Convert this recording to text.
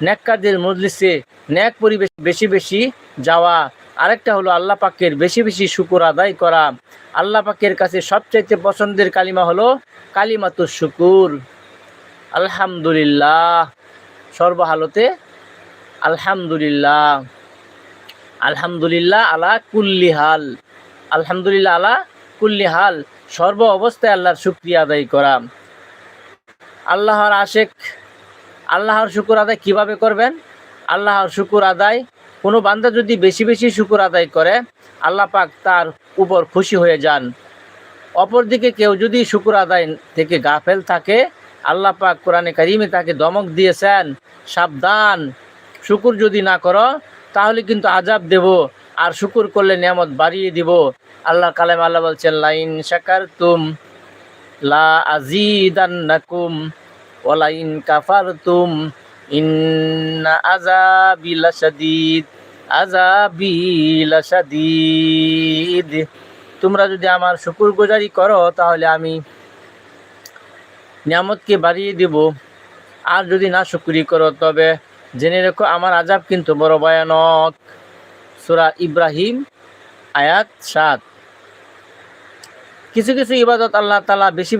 নেককারদের মজলিসে নেক পরিবেশ বেশি বেশি যাওয়া, আরেকটা হলো আল্লাহ পাকের বেশি বেশি শুকর আদায় করা। আল্লাহ পাকের কাছে সবচাইতে পছন্দের কালিমা হলো কালিমাতুশ শুকুর, আলহামদুলিল্লাহ। সর্বহালতে আলহামদুলিল্লাহ, আলহামদুলিল্লাহ আলা কুল্লি হাল, আলহামদুলিল্লাহ আলা কুল্লি হাল, সর্ব অবস্থায় আল্লাহর শুকরিয়া আদায় করা। আল্লাহর আশেক আল্লাহর শুকর আদায় কিভাবে করবেন? আল্লাহর শুকর আদায় কোনো বান্দা যদি বেশি বেশি শুকর আদায় করে, আল্লাহ পাক তার উপর খুশি হয়ে যান। অপরদিকে কেউ যদি শুকর আদায় থেকে গাফেল থাকে, আল্লাহ পাক কোরআনে কারিমে তাকে ধমক দিয়েছেন, সাবধান, শুকর যদি না করো তাহলে কিন্তু আযাব দেব, আর শুকর করলে নিয়ামত বাড়িয়ে দিব। আল্লাহ কালামে আল্লাহ বলছেন, লাইন শাকারতুম লা আযীদান্নাকুম ওয়া লাইন কাফারতুম ইন্না আযাবি লাশাদীদ, আযাবি লাশাদীদ। তোমরা যদি আমার শুকরগুজারি করো তাহলে আমি নিয়ামতকে বাড়িয়ে দিব, আর যদি না শুকরি করো তবে জেনে রেখো আমার আযাব কিন্তু বড় ভয়ানক। সূরা ইব্রাহিম আয়াত 7। কিছু কিছু ইবাদত আল্লাহ তাআলা বেশি